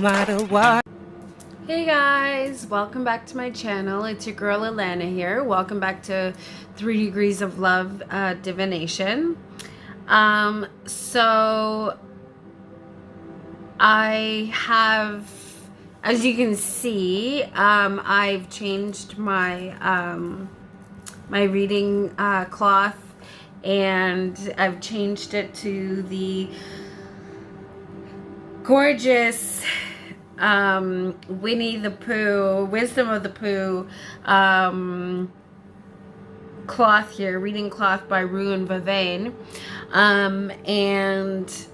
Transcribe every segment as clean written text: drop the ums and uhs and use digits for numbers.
matter what. Hey guys, welcome back to my channel. It's your girl Alana here. Welcome back to 3 Degrees of Love Divination. So I have, as you can see, I've changed my my reading cloth, and I've changed it to the gorgeous Winnie-the-Pooh, Wisdom of the Pooh cloth here, reading cloth by Ruin Vavain. And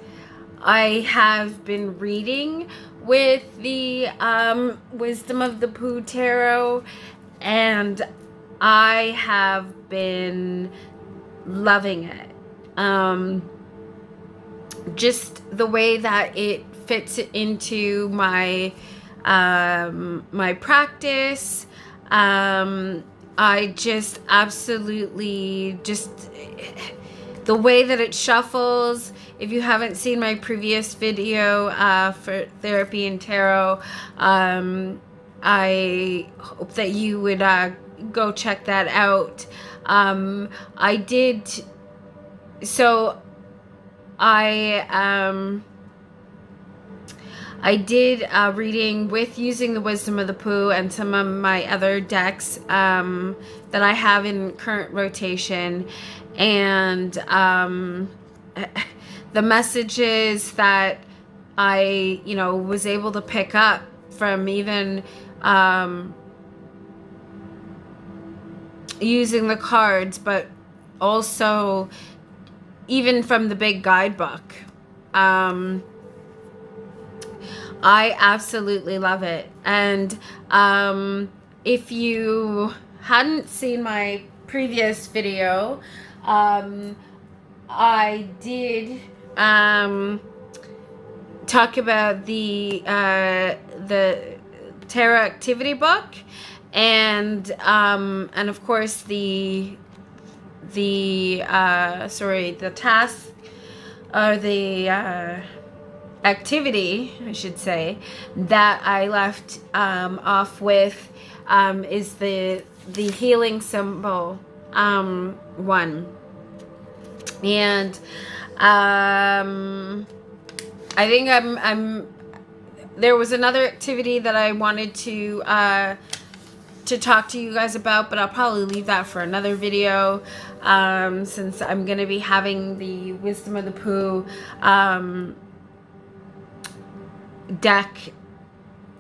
I have been reading with the Wisdom of the Pooh tarot, and I have been loving it. Just the way that it fits into my my practice. I just absolutely the way that it shuffles. If you haven't seen my previous video for therapy and tarot, I hope that you would go check that out. I did, so I did a reading with using the Wisdom of the Pooh and some of my other decks that I have in current rotation, and the messages that I, was able to pick up from even using the cards, but also even from the big guidebook. I absolutely love it. And if you hadn't seen my previous video, I did talk about the tarot activity book, and of course the task, or the activity, I should say, that I left off with is the healing symbol one. And I think there was another activity that I wanted to talk to you guys about, but I'll probably leave that for another video, since I'm going to be having the Wisdom of the Pooh deck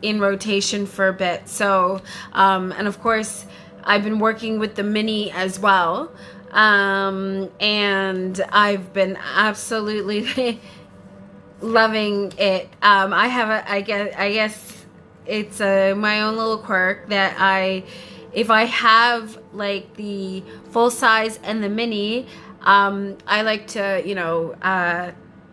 in rotation for a bit. So and of course I've been working with the mini as well, and I've been absolutely loving it. I have I guess it's my own little quirk that if I have like the full size and the mini, I like to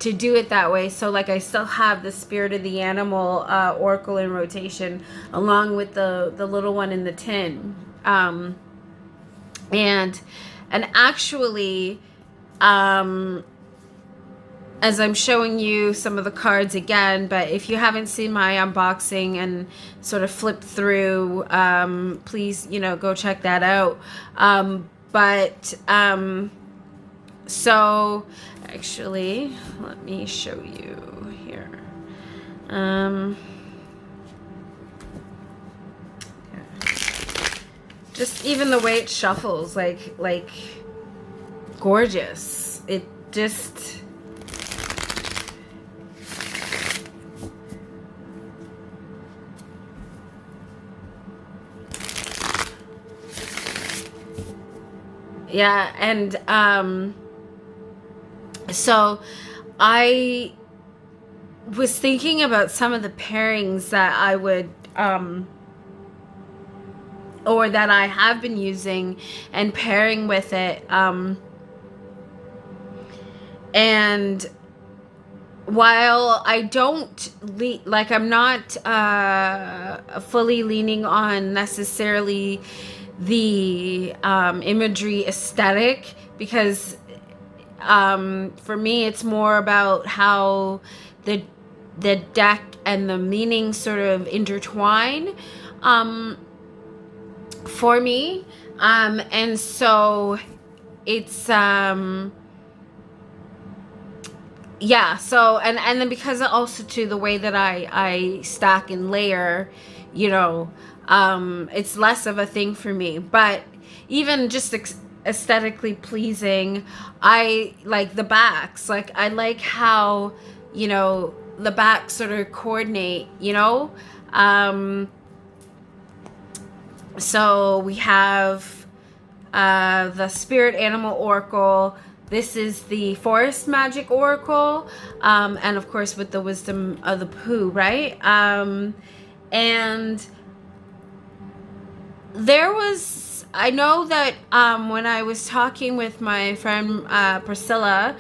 to do it that way. So like I still have the Spirit of the Animal oracle in rotation along with the little one in the tin. And actually, as I'm showing you some of the cards again, but if you haven't seen my unboxing and sort of flip through, please, go check that out. So actually, let me show you here. Just even the way it shuffles, like gorgeous. It just, yeah. And so I was thinking about some of the pairings that I would or that I have been using and pairing with it, and while I don't I'm not fully leaning on necessarily the imagery aesthetic, because for me it's more about how the the deck and the meaning sort of intertwine for me. And so it's yeah, so and then because also to the way that I stack and layer, you know, it's less of a thing for me. But even just aesthetically pleasing, I like the backs. Like I like how, you know, the backs sort of coordinate, you know. So we have the Spirit Animal Oracle. This is the Forest Magic Oracle, and of course with the Wisdom of the Pooh, right? And there was, I know that when I was talking with my friend Priscilla,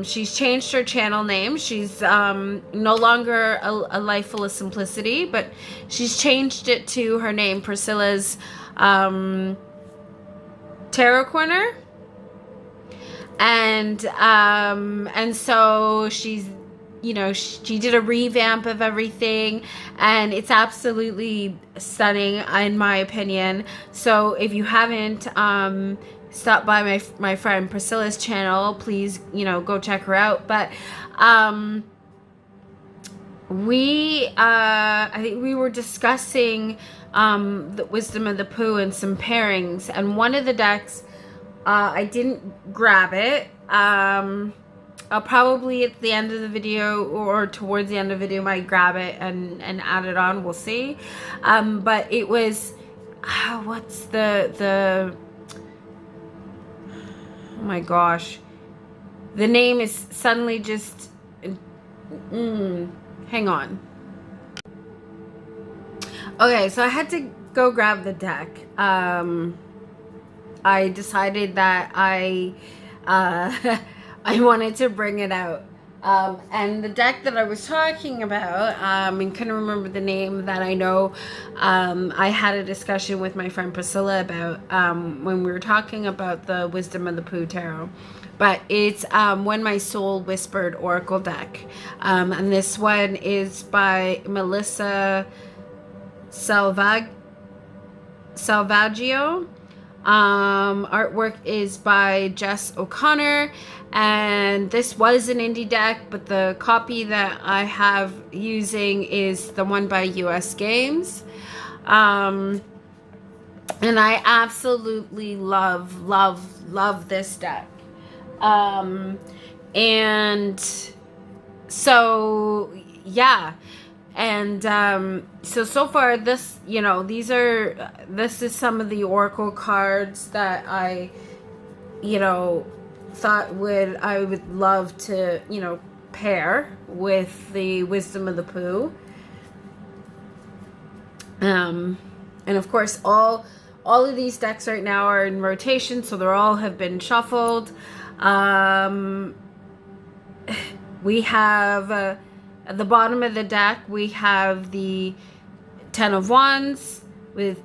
she's changed her channel name. She's no longer a Life Full of Simplicity, but she's changed it to her name, Priscilla's Tarot Corner. And so she's, you know, she did a revamp of everything, and it's absolutely stunning in my opinion. So if you haven't stopped by my friend Priscilla's channel, please, you know, go check her out. But I think we were discussing the Wisdom of the Pooh and some pairings, and one of the decks, I didn't grab it. I'll probably at the end of the video or towards the end of the video might grab it and add it on. We'll see. But it was, what's the oh my gosh, the name is suddenly just hang on. Okay, so I had to go grab the deck. I decided that I wanted to bring it out. And the deck that I was talking about, and couldn't remember the name, that I know I had a discussion with my friend Priscilla about when we were talking about the Wisdom of the Pooh Tarot. But it's When My Soul Whispered Oracle deck. And this one is by Melissa Salvaggio. Artwork is by Jess O'Connor, and this was an indie deck, but the copy that I have using is the one by US Games. And I absolutely love this deck. And so yeah. And so far this, you know, this is some of the oracle cards that I, you know, thought I would love to, you know, pair with the Wisdom of the Pooh. And of course all of these decks right now are in rotation, so they're all have been shuffled. We have at the bottom of the deck, we have the Ten of Wands with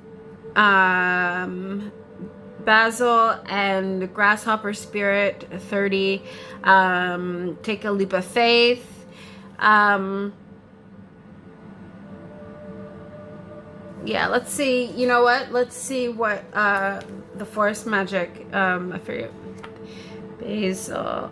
Basil and Grasshopper Spirit 30. Take a Leap of Faith. Yeah, let's see. You know what? Let's see what the Forest Magic. I forget. Basil.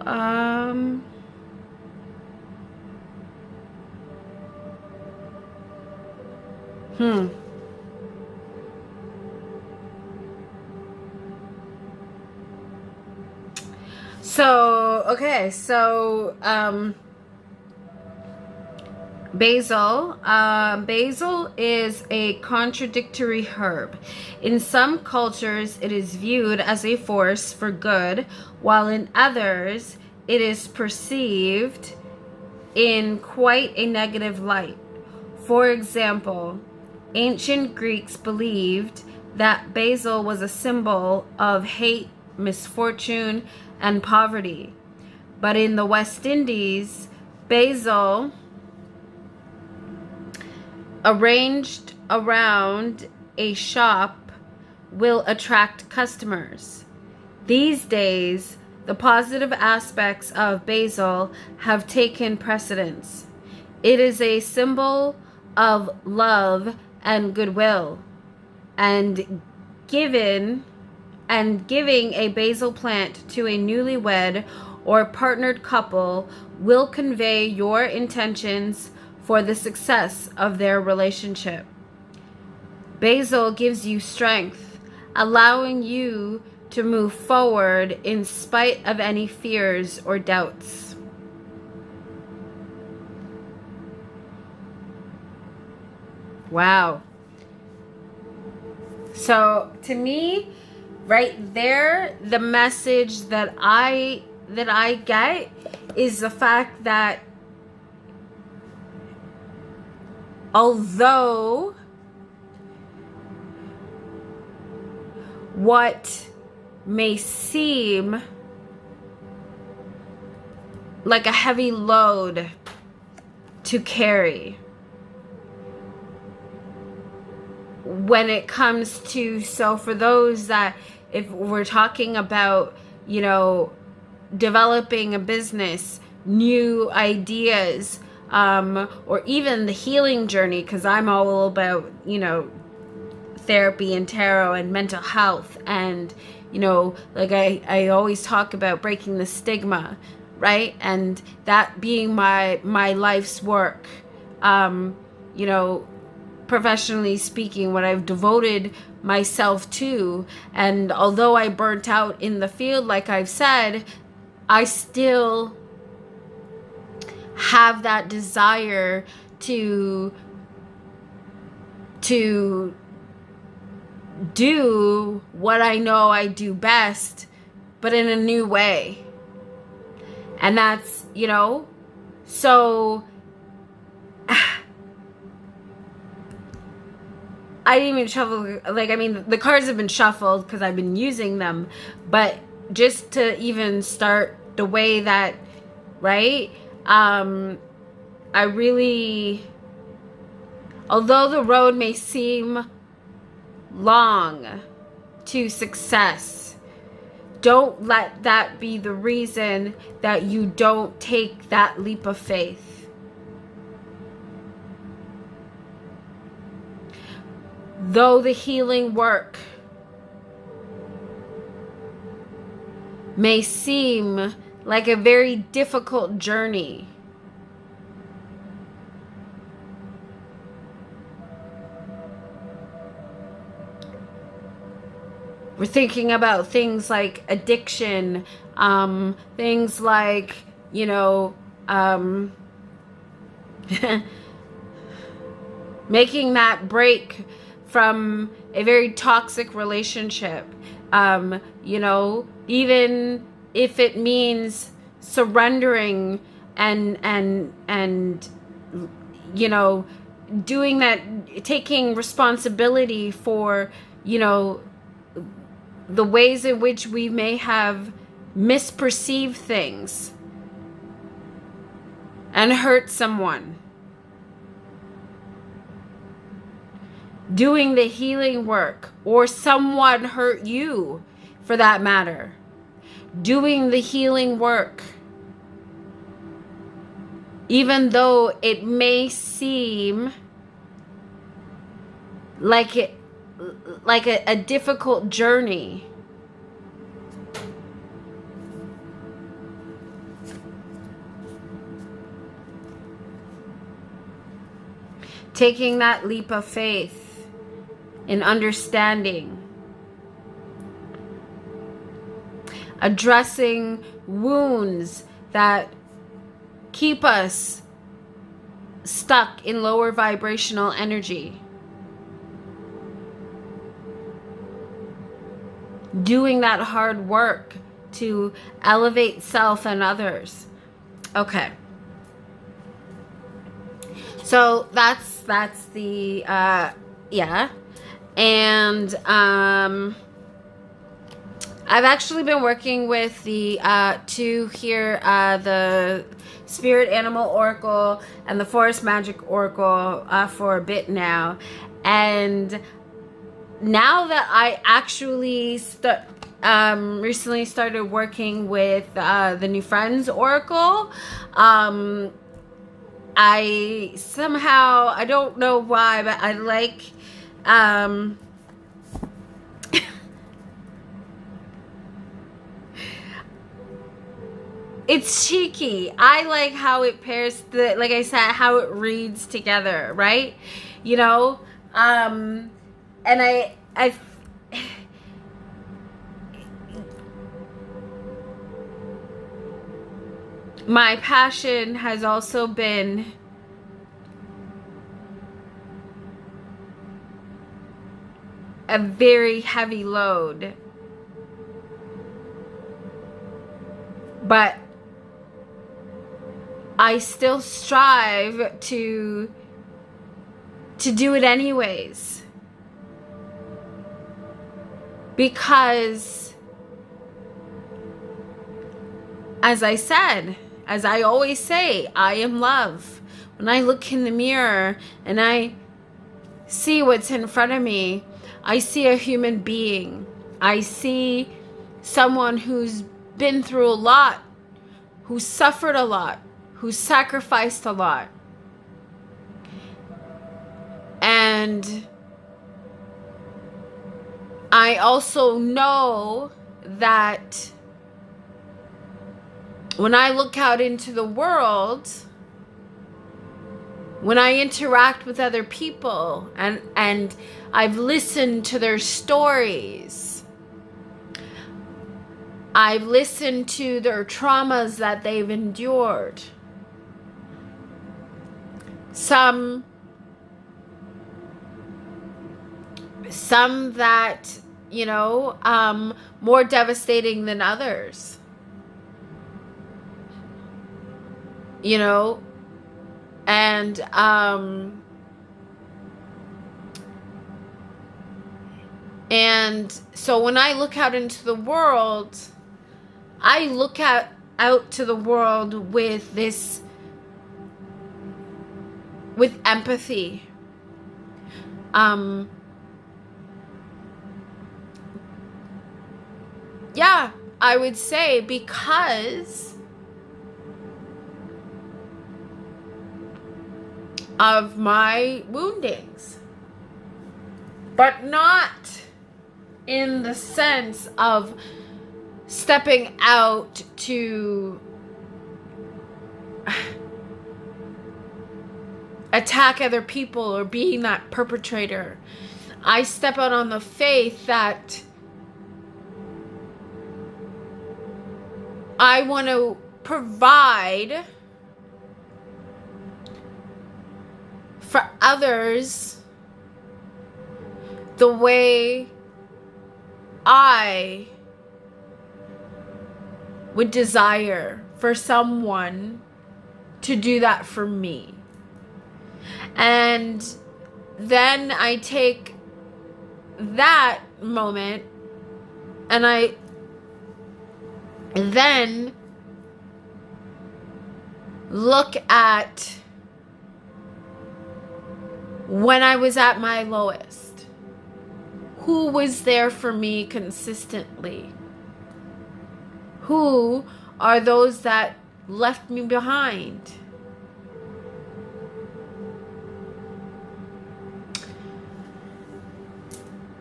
So, okay, so, basil. Basil is a contradictory herb. In some cultures, it is viewed as a force for good, while in others, it is perceived in quite a negative light. For example, ancient Greeks believed that basil was a symbol of hate, misfortune, and poverty. But in the West Indies, basil arranged around a shop will attract customers. These days, the positive aspects of basil have taken precedence. It is a symbol of love and goodwill, and giving a basil plant to a newlywed or partnered couple will convey your intentions for the success of their relationship. Basil gives you strength, allowing you to move forward in spite of any fears or doubts. Wow. So to me, right there, the message that I get is the fact that although what may seem like a heavy load to carry, when it comes to, so for those that, if we're talking about, you know, developing a business, new ideas, or even the healing journey, because I'm all about, you know, therapy and tarot and mental health, and, you know, like I always talk about breaking the stigma, right? And that being my life's work, you know, professionally speaking, what I've devoted myself to. And although I burnt out in the field, like I've said, I still have that desire to do what I know I do best, but in a new way. And that's, you know, so I didn't even shuffle, like, I mean, the cards have been shuffled because I've been using them, but just to even start the way that, right, I really, although the road may seem long to success, don't let that be the reason that you don't take that leap of faith. Though the healing work may seem like a very difficult journey, we're thinking about things like addiction, things like, you know, making that break from a very toxic relationship, you know, even if it means surrendering and you know, doing that, taking responsibility for, you know, the ways in which we may have misperceived things and hurt someone. Doing the healing work, or someone hurt you for that matter. Doing the healing work, even though it may seem like a difficult journey. Taking that leap of faith in understanding, addressing wounds that keep us stuck in lower vibrational energy, doing that hard work to elevate self and others. Okay, so that's the yeah. And I've actually been working with the two here, the Spirit Animal Oracle and the Forest Magic Oracle for a bit now. And now that I actually recently started working with the New Friends Oracle, I somehow, I don't know why, but I like, it's cheeky. I like how it pairs, like I said, how it reads together, right? You know, and I my passion has also been a very heavy load, but I still strive to do it anyways, because as I said, as I always say, I am love. When I look in the mirror and I see what's in front of me, I see a human being. I see someone who's been through a lot, who suffered a lot, who sacrificed a lot. And I also know that when I look out into the world, when I interact with other people and I've listened to their stories, I've listened to their traumas that they've endured. Some that, you know, more devastating than others. You know, and so when I look out into the world, I look out to the world with empathy. Yeah, I would say because of my woundings, but not in the sense of stepping out to attack other people or being that perpetrator. I step out on the faith that I want to provide for others the way I would desire for someone to do that for me. And then I take that moment and I then look at when I was at my lowest. Who was there for me consistently? Who are those that left me behind?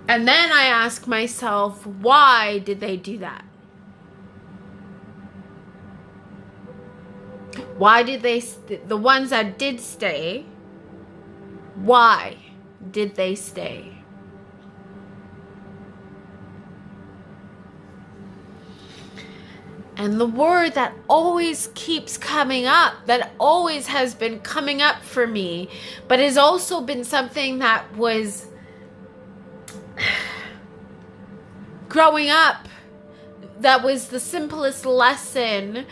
And then I ask myself, why did they do that? Why did they, the ones that did stay, why did they stay? And the word that always keeps coming up, that always has been coming up for me, but has also been something that was growing up, that was the simplest lesson,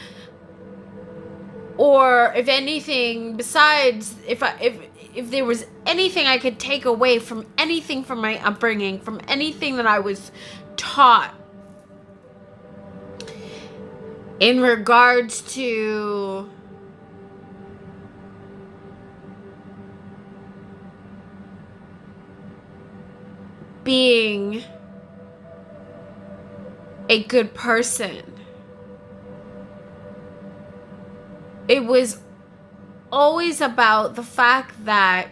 or if anything, besides, if there was anything I could take away from anything from my upbringing, from anything that I was taught in regards to being a good person, it was always about the fact that,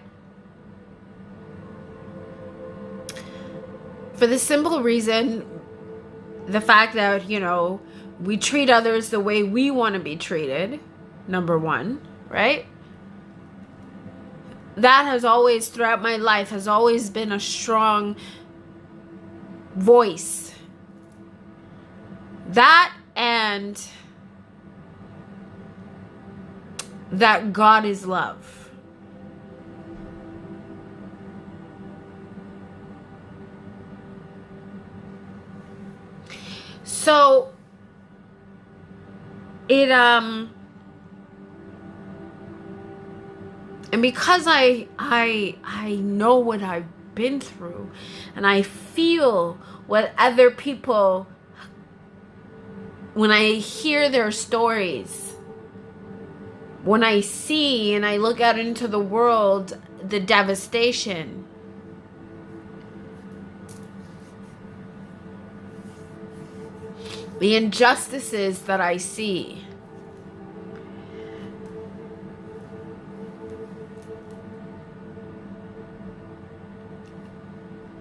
for the simple reason, the fact that, you know, we treat others the way we want to be treated, number one, right? That has always, throughout my life, has always been a strong voice. That, and that God is love. So it and because I know what I've been through, and I feel what other people, when I hear their stories, when I see and I look out into the world, the devastation, the injustices that I see,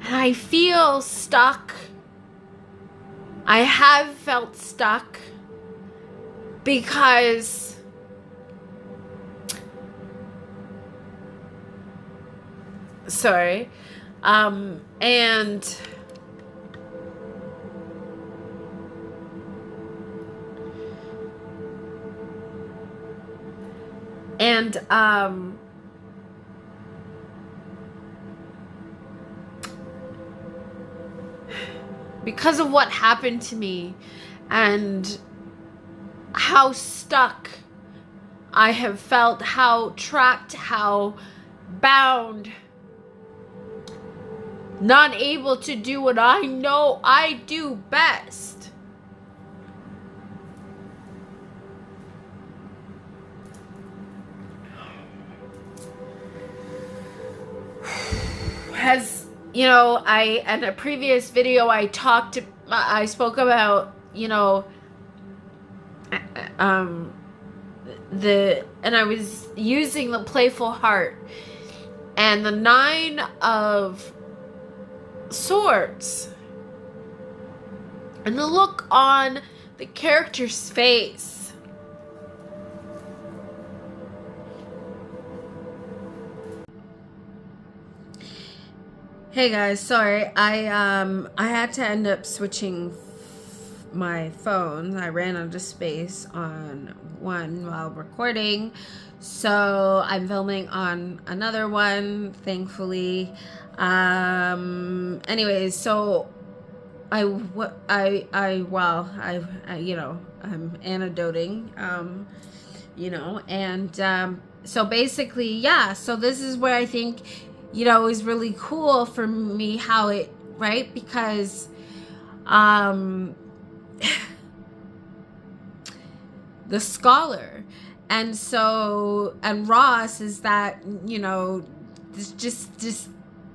and I feel stuck. I have felt stuck because because of what happened to me and how stuck I have felt, how trapped, how bound, not able to do what I know I do best. Has, you know, in a previous video I spoke about, you know, and I was using the playful heart and the 9 of Swords, and the look on the character's face. Hey guys, sorry, I had to end up switching my phone. I ran out of space on one while recording, so I'm filming on another one, thankfully. Anyways, so I you know, I'm anecdoting, you know, and so basically, yeah, so this is where I think, you know, is really cool for me, how it, right, because the scholar, and so, and Ross is that, you know, just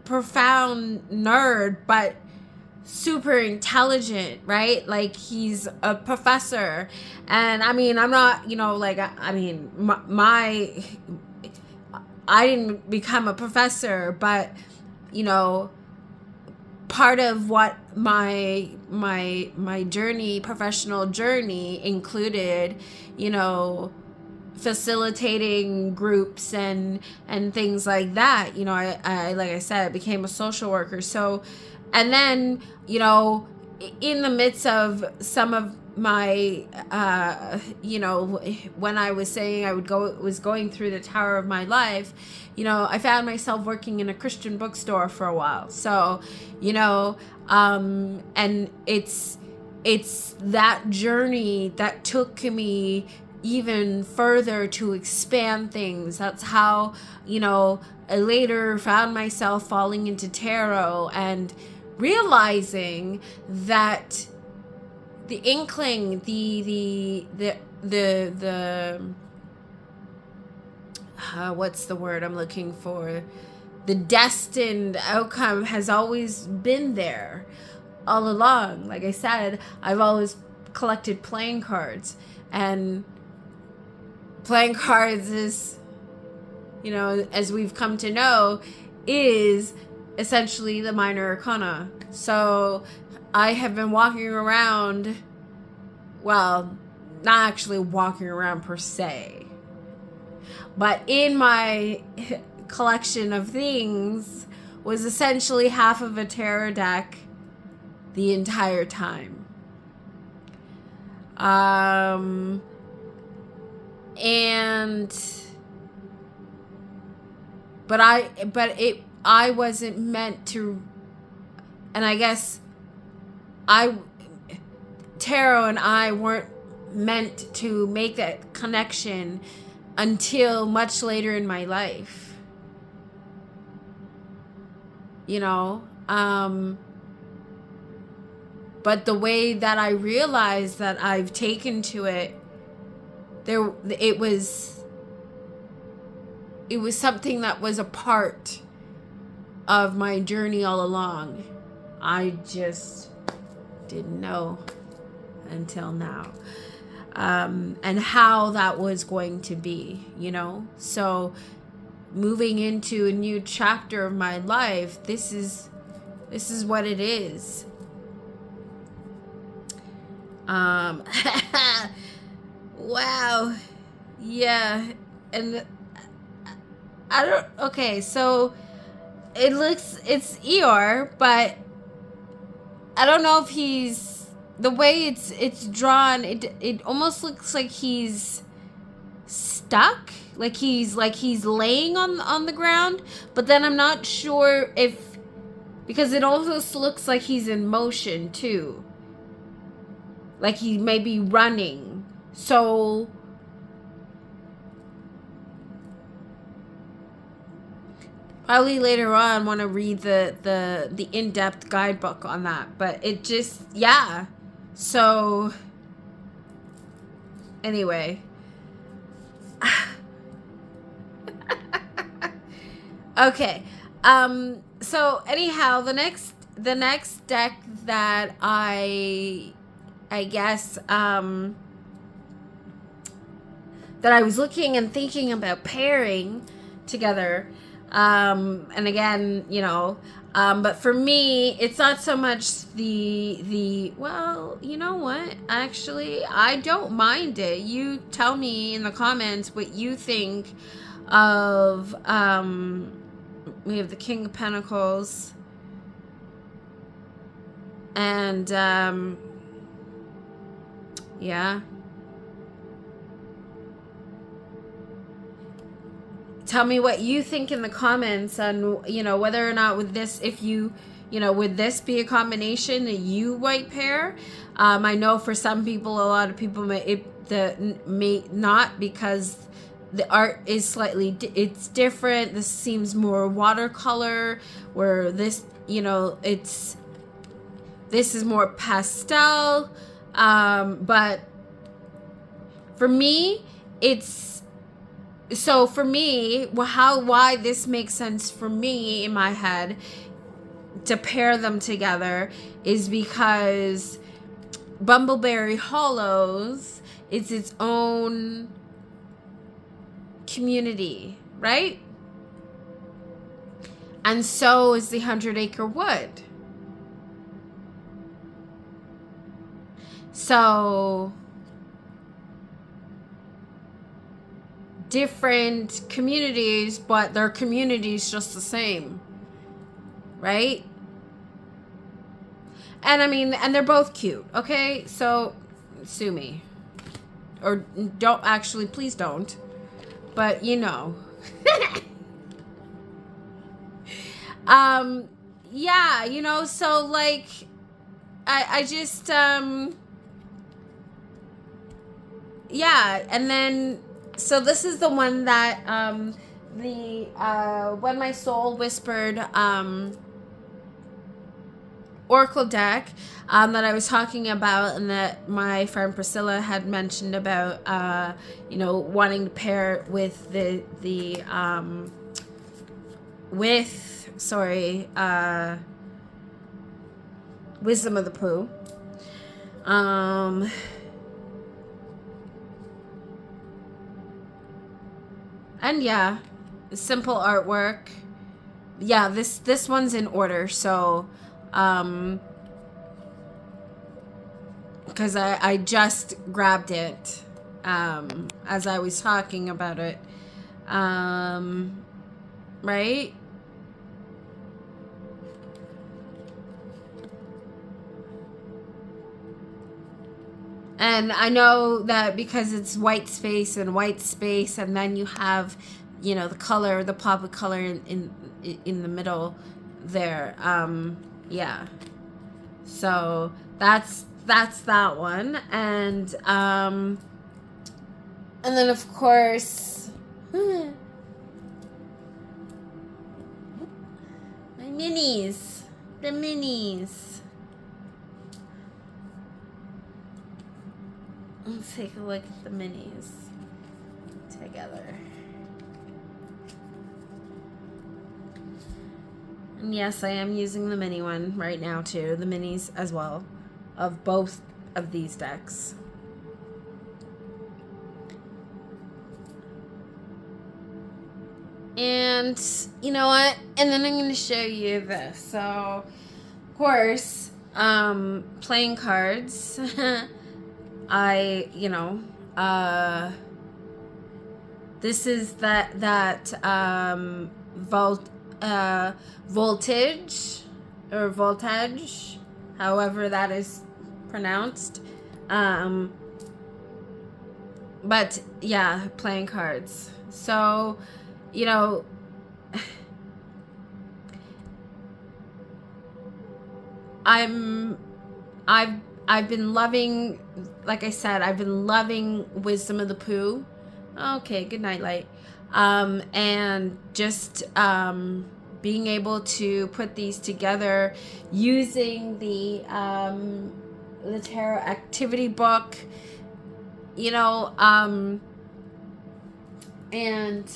profound nerd, but super intelligent, right? Like, he's a professor, and I mean, I'm not, you know, like, I mean, I didn't become a professor, but, you know, part of what my journey, professional journey, included, you know, facilitating groups and things like that. You know, I like I said, I became a social worker. So, and then, you know, in the midst of some of my you know, when I was saying I was going through the tower of my life, you know, I found myself working in a Christian bookstore for a while. So, you know, and it's that journey that took me even further to expand things. That's how, you know, I later found myself falling into tarot and realizing that the inkling, the what's the word I'm looking for? The destined outcome has always been there all along. Like I said, I've always collected playing cards, and playing cards is you know, as we've come to know, is essentially the minor arcana. So I have been walking around, well, not actually walking around per se, but in my collection of things was essentially half of a tarot deck the entire time. I wasn't meant to, and I guess Tarot and I weren't meant to make that connection until much later in my life. You know, but the way that I realized that I've taken to it, it was something that was a part of my journey all along. I just didn't know until now. And how that was going to be, you know? So moving into a new chapter of my life, this is what it is. Wow. Yeah. And okay, so it's Eeyore, but I don't know if he's, the way it's drawn, it almost looks like he's stuck, like he's laying on the ground, but then I'm not sure if, because it also looks like he's in motion too, like he may be running. So probably later on want to read the in-depth guidebook on that, but it just, yeah. So anyway, okay. So anyhow, the next deck that I guess that I was looking and thinking about pairing together, and again, you know, but for me, it's not so much the well, you know what? Actually, I don't mind it. You tell me in the comments what you think of. We have the King of Pentacles, and yeah. Tell me what you think in the comments on, you know, whether or not with this, if you know, would this be a combination that you might pair? I know for some people, a lot of people may not, because the art is slightly, it's different. This seems more watercolor, where this, you know, this is more pastel. But for me, so for me, why this makes sense for me in my head to pair them together is because Bumbleberry Hollows is its own community, right? And so is the 100 Acre Wood. So different communities, but their communities just the same, right? And I mean, and they're both cute, okay? So sue me, or don't, actually, please don't, but you know. Yeah, you know, so like I just yeah, and then so this is the one that When My Soul Whispered Oracle deck that I was talking about, and that my friend Priscilla had mentioned about, you know, wanting to pair it with Wisdom of the Pooh. And yeah, simple artwork. Yeah, this one's in order, so because I just grabbed it as I was talking about it, right? And I know that because it's white space, and then you have, you know, the color, the pop of color in the middle there. Yeah. So that's that one, and then of course, my minis, the minis. Let's take a look at the minis together. And yes, I am using the mini one right now too, the minis as well, of both of these decks. And you know what? And then I'm going to show you this. So, of course, playing cards. This is voltage, or voltage, however that is pronounced. But yeah, playing cards. So, you know, I've been loving, like I said, I've been loving Wisdom of the Pooh. Okay, good night, light. And just being able to put these together using the Tarot Activity Book, you know, and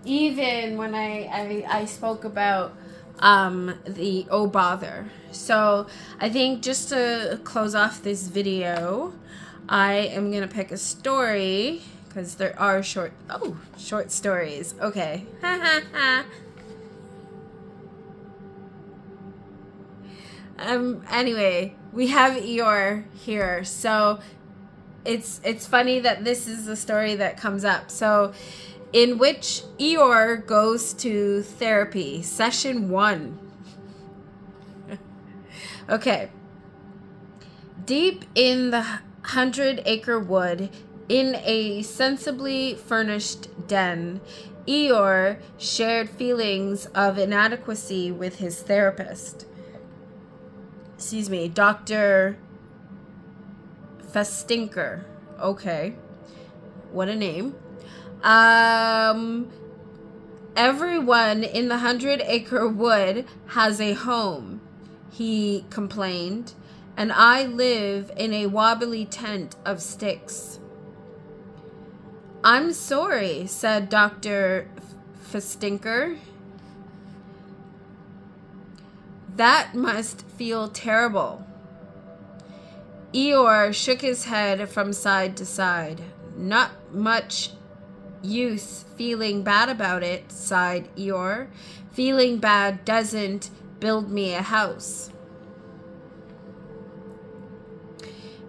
even when I spoke about the Oh Bother. So I think just to close off this video, I am gonna pick a story, because there are short stories. Okay. Anyway, we have Eeyore here. So it's funny that this is the story that comes up. So, in which Eeyore goes to therapy, session 1. Okay. Deep in the 100-acre wood, in a sensibly furnished den, Eeyore shared feelings of inadequacy with his therapist. Excuse me, Dr. Festinker. Okay. What a name. Everyone in the 100-acre wood has a home, he complained, and I live in a wobbly tent of sticks. I'm sorry, said Dr. Festinker. That must feel terrible. Eeyore shook his head from side to side. Not much use feeling bad about it, sighed Eeyore. Feeling bad doesn't build me a house.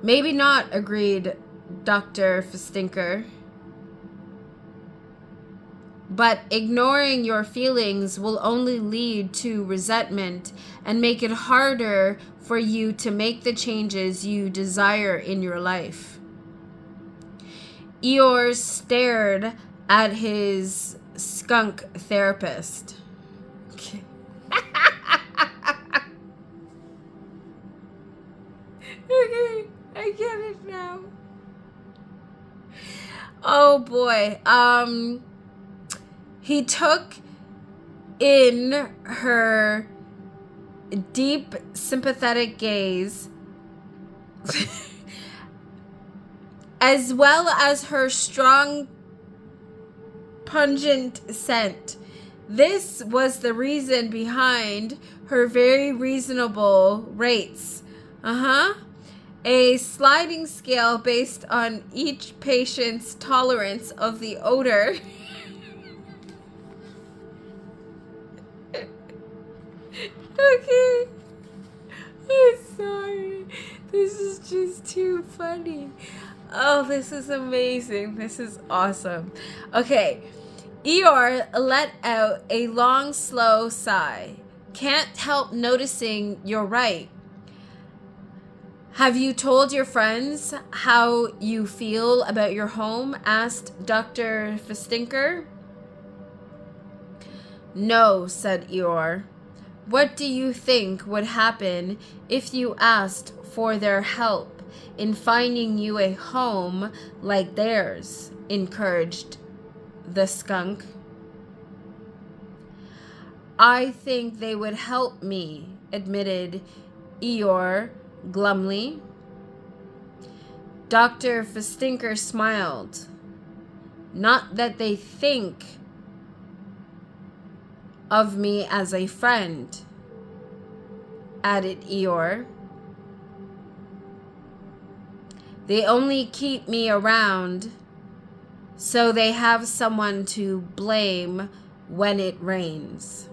Maybe not, agreed Dr. Festinker. But ignoring your feelings will only lead to resentment and make it harder for you to make the changes you desire in your life. Eeyore stared at his skunk therapist. Okay. Okay, I get it now. Oh boy. He took in her deep, sympathetic gaze, as well as her strong, pungent scent. This was the reason behind her very reasonable rates. A sliding scale based on each patient's tolerance of the odor. Okay. I'm sorry. This is just too funny. Oh, this is amazing. This is awesome. Okay. Eeyore let out a long, slow sigh. Can't help noticing you're right. Have you told your friends how you feel about your home? Asked Dr. Festinker. No, said Eeyore. What do you think would happen if you asked for their help in finding you a home like theirs? Encouraged the skunk. I think they would help me, admitted Eeyore glumly. Dr. Festinker smiled. Not that they think of me as a friend, added Eeyore. They only keep me around so they have someone to blame when it rains.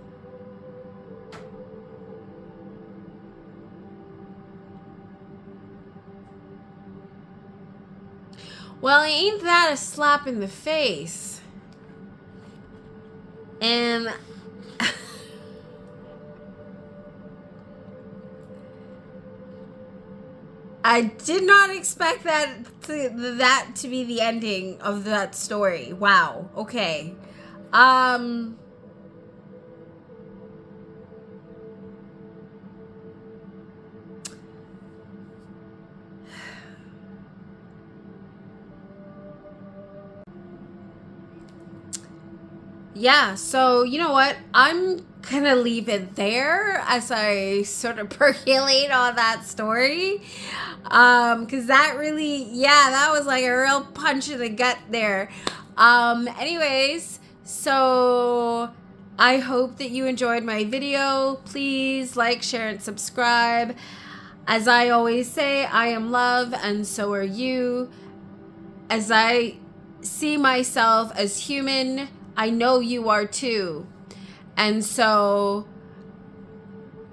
Well, ain't that a slap in the face? And I did not expect that to be the ending of that story. Wow. Okay. Yeah, so you know what? I'm gonna leave it there as I sort of percolate on that story. Because that really, yeah, that was like a real punch in the gut there. Anyways, so I hope that you enjoyed my video. Please like, share, and subscribe. As I always say, I am love, and so are you. As I see myself as human, I know you are too. And so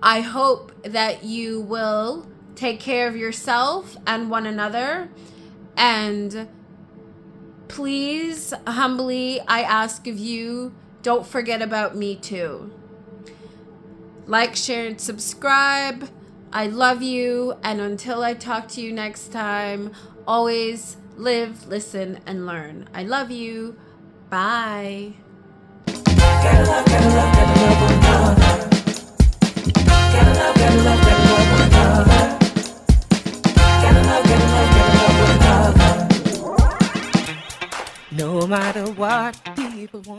I hope that you will take care of yourself and one another. And please, humbly, I ask of you, don't forget about me too. Like, share, and subscribe. I love you. And until I talk to you next time, always live, listen, and learn. I love you. Bye. Gotta love, gotta love, gotta love one another. Gotta love, gotta love, gotta love one another. Gotta love, gotta love, gotta love one another. No matter what people want.